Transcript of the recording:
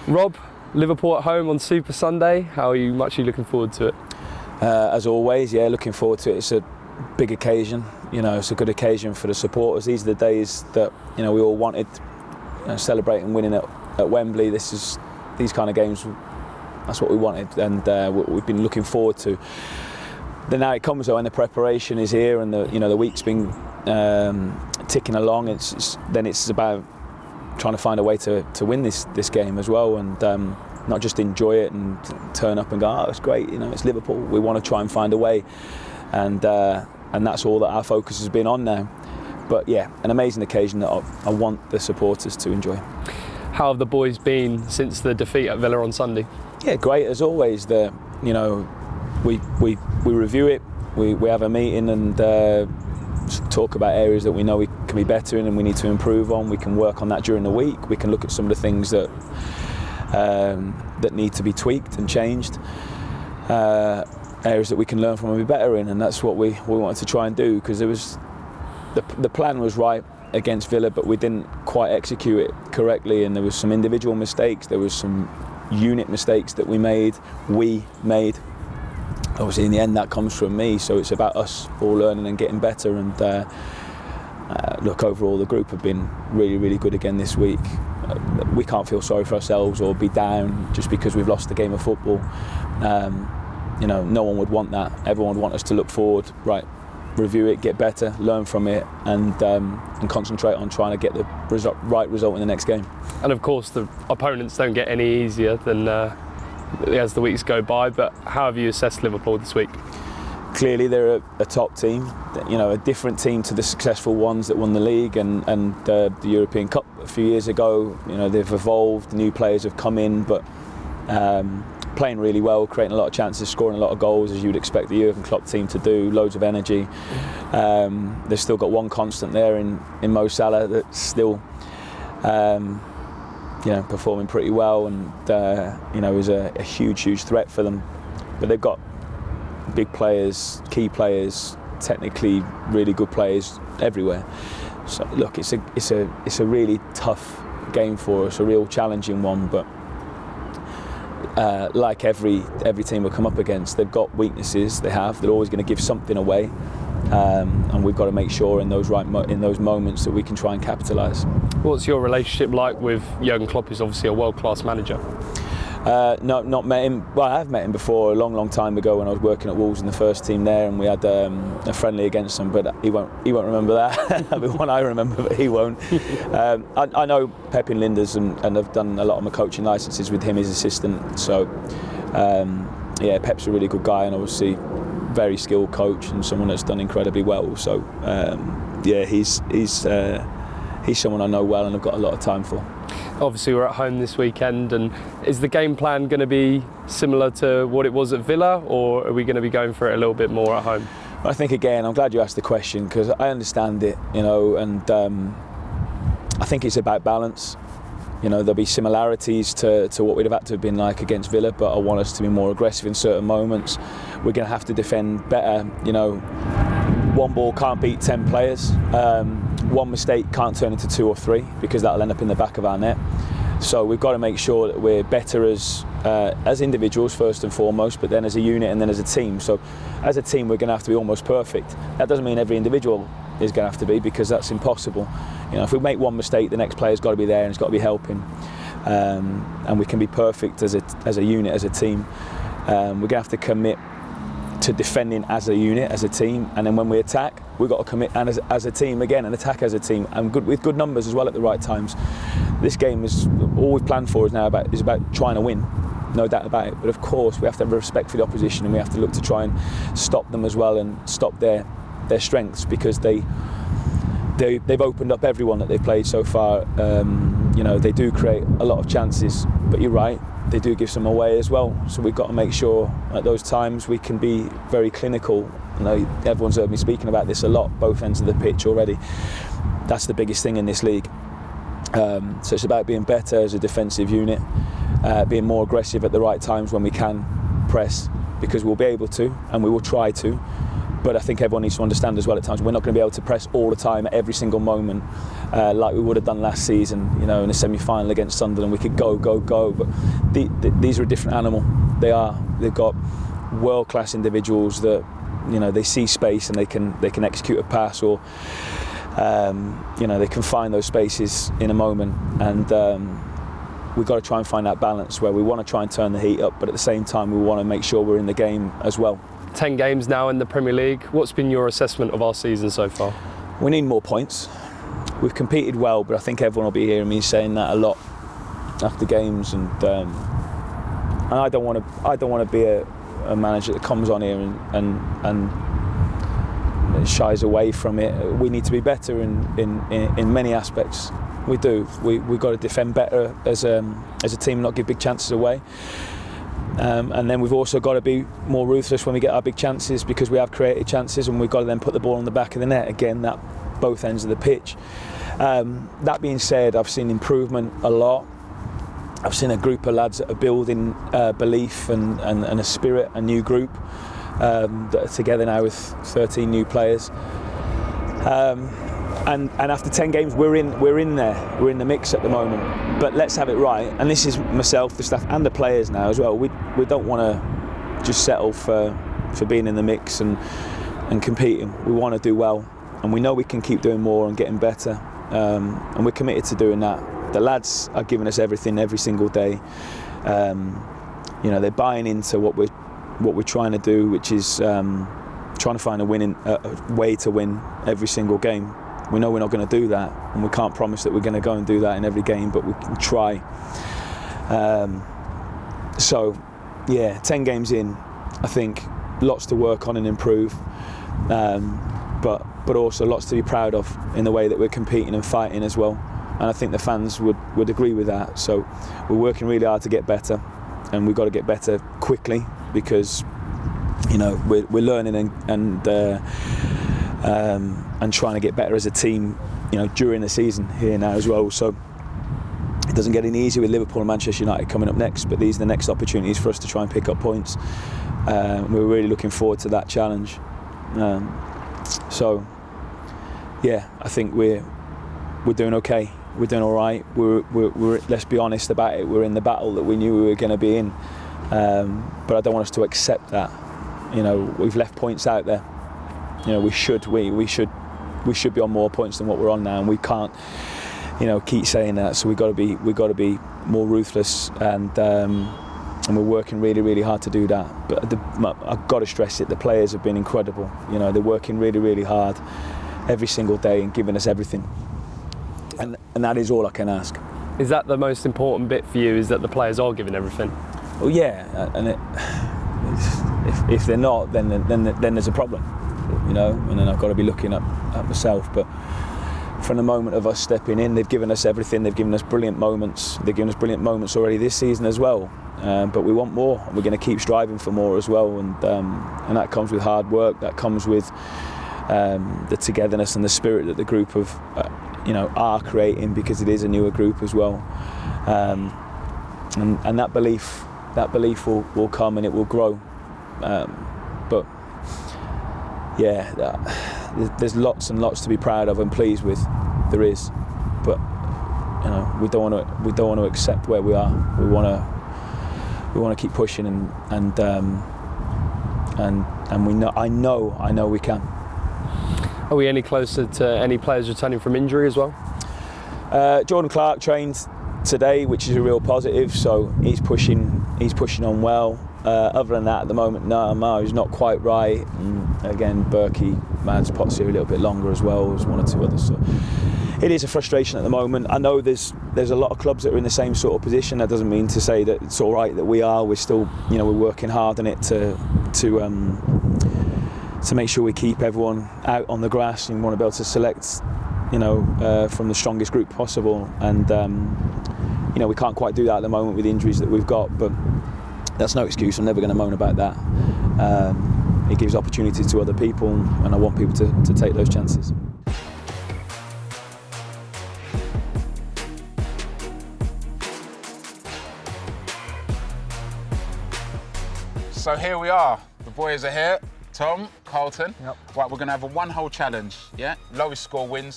Rob, Liverpool at home on Super Sunday. How are you looking forward to it? As always, yeah, looking forward to it. It's a big occasion. It's a good occasion for the supporters. These are the days that we all wanted. Celebrating winning at Wembley. These kind of games. That's what we wanted, and we've been looking forward to. Then now it comes though, and the preparation is here, and the week's been ticking along. It's about trying to find a way to win this game as well, and not just enjoy it and turn up and go, oh, it's great. It's Liverpool. We want to try and find a way, and that's all that our focus has been on now. But yeah, an amazing occasion that I want the supporters to enjoy. How have the boys been since the defeat at Villa on Sunday? Yeah, great as always. We review it. We have a meeting and talk about areas that we know we can be better in and we need to improve on. We can work on that during the week. We can look at some of the things that need to be tweaked and changed. Areas that we can learn from and be better in, and that's what we wanted to try and do, because the plan was right against Villa, but we didn't quite execute it correctly, and there was some individual mistakes, there was some unit mistakes that we made. Obviously in the end that comes from me, so it's about us all learning and getting better, and look, overall the group have been really, really good again this week. We can't feel sorry for ourselves or be down just because we've lost the game of football. No one would want that. Everyone would want us to look forward, right, review it, get better, learn from it, and concentrate on trying to get the right result in the next game. And of course the opponents don't get any easier than as the weeks go by, but how have you assessed Liverpool this week? Clearly they're a top team, a different team to the successful ones that won the league and the European Cup a few years ago. They've evolved, new players have come in, but playing really well, creating a lot of chances, scoring a lot of goals, as you'd expect the Jürgen Klopp team to do, loads of energy. They've still got one constant there in Mo Salah that's still performing pretty well, and is a huge threat for them. But they've got big players, key players, technically really good players everywhere. So look, it's a really tough game for us, a real challenging one. But like every team we come up against, they've got weaknesses. They're always going to give something away, and we've got to make sure in those moments that we can try and capitalise. What's your relationship like with Jürgen Klopp, who's obviously a world-class manager? Not met him. Well, I have met him before a long time ago when I was working at Wolves in the first team there, and we had a friendly against him. But he won't remember that. I mean, one I remember, but he won't. I know Pep in Linders, and I've done a lot of my coaching licences with him as assistant. So Pep's a really good guy, and obviously very skilled coach and someone that's done incredibly well. So he's someone I know well and I've got a lot of time for. Obviously we're at home this weekend, and is the game plan going to be similar to what it was at Villa, or are we going to be going for it a little bit more at home? I think, again, I'm glad you asked the question, because I understand it, and I think it's about balance. There'll be similarities to what we'd have had to have been like against Villa, but I want us to be more aggressive in certain moments. We're going to have to defend better. One ball can't beat 10 players. One mistake can't turn into 2 or 3, because that'll end up in the back of our net. So we've got to make sure that we're better as individuals first and foremost, but then as a unit and then as a team. So as a team we're going to have to be almost perfect. That doesn't mean every individual is going to have to be, because that's impossible. If we make one mistake, the next player's got to be there and it's got to be helping. And we can be perfect as a unit, as a team. We're going to have to commit to defending as a unit, as a team, and then when we attack, we've got to commit and as a team again and attack as a team, and with good numbers as well at the right times. This game is all we've planned for is about trying to win, no doubt about it. But of course, we have to have respect for the opposition, and we have to look to try and stop them as well and stop their strengths, because they've opened up everyone that they've played so far. They do create a lot of chances, but you're right, they do give some away as well. So we've got to make sure at those times we can be very clinical. Everyone's heard me speaking about this a lot, both ends of the pitch already. That's the biggest thing in this league. So it's about being better as a defensive unit, being more aggressive at the right times when we can press, because we'll be able to, and we will try to. But I think everyone needs to understand as well at times we're not going to be able to press all the time at every single moment like we would have done last season. You know, in a semi-final against Sunderland, we could go. But these are a different animal. They've got world-class individuals that, you know, they see space and they can execute a pass, or you know, they can find those spaces in a moment. And we've got to try and find that balance where we want to try and turn the heat up, but at the same time we want to make sure we're in the game as well. 10 games now in the Premier League. What's been your assessment of our season so far? We need more points. We've competed well, but I think everyone will be hearing me saying that a lot after games, and I don't want to be a manager that comes on here and shies away from it. We need to be better in many aspects. We do. We've got to defend better as a team, not give big chances away. And then we've also got to be more ruthless when we get our big chances, because we have created chances, and we've got to then put the ball on the back of the net. Again, that both ends of the pitch. That being said, I've seen improvement a lot. I've seen a group of lads that are building belief and a spirit, a new group that are together now with 13 new players. And after 10 games, we're in there. We're in the mix at the moment. But let's have it right. And this is myself, the staff, and the players now as well. We don't want to just settle for being in the mix and competing. We want to do well, and we know we can keep doing more and getting better. And we're committed to doing that. The lads are giving us everything every single day. You know, they're buying into what we're trying to do, which is trying to find a way to win every single game. We know we're not going to do that, and we can't promise that we're going to go and do that in every game, but we can try. So, yeah, 10 games in, I think lots to work on and improve, but also lots to be proud of in the way that we're competing and fighting as well. And I think the fans would agree with that. So we're working really hard to get better, and we've got to get better quickly, because, you know, we're learning and trying to get better as a team, you know, during the season here now as well. So it doesn't get any easier with Liverpool and Manchester United coming up next, but these are the next opportunities for us to try and pick up points. We're really looking forward to that challenge. So yeah, I think we're doing okay. We're doing all right. We're let's be honest about it. We're in the battle that we knew we were going to be in, but I don't want us to accept that. You know, we've left points out there. You know, we should be on more points than what we're on now, and we can't, you know, keep saying that. So we've got to be more ruthless, and we're working really, really hard to do that. But I've got to stress it. The players have been incredible. You know, they're working really, really hard every single day and giving us everything. And that is all I can ask. Is that the most important bit for you, is that the players are giving everything? Well, yeah, and if they're not, then there's a problem, you know, and then I've got to be looking at myself. But from the moment of us stepping in, they've given us everything. They've given us brilliant moments. They've given us brilliant moments already this season as well. But we want more, and we're going to keep striving for more as well. And that comes with hard work. That comes with the togetherness and the spirit that the group of are creating, because it is a newer group as well, and that belief will come and it will grow, but yeah, there's lots and lots to be proud of and pleased with. There is, but you know, we don't want to accept where we are. We want to keep pushing, and we know I know we can. Are we any closer to any players returning from injury as well? Jordan Clark trained today, which is a real positive. So he's pushing on well. Other than that, at the moment, no, Mao's not quite right. And again, Berkey, Mads Potts here a little bit longer as well as one or two others. So it is a frustration at the moment. I know there's a lot of clubs that are in the same sort of position. That doesn't mean to say that it's all right that we are. We're still, you know, we're working hard on it to make sure we keep everyone out on the grass, and want to be able to select, you know, from the strongest group possible. And you know, we can't quite do that at the moment with the injuries that we've got, but that's no excuse. I'm never going to moan about that. It gives opportunities to other people, and I want people to take those chances. So here we are. The boys are here. Tom, Carlton. Yep. Right, we're going to have a one-hole challenge, yeah? Lowest score wins.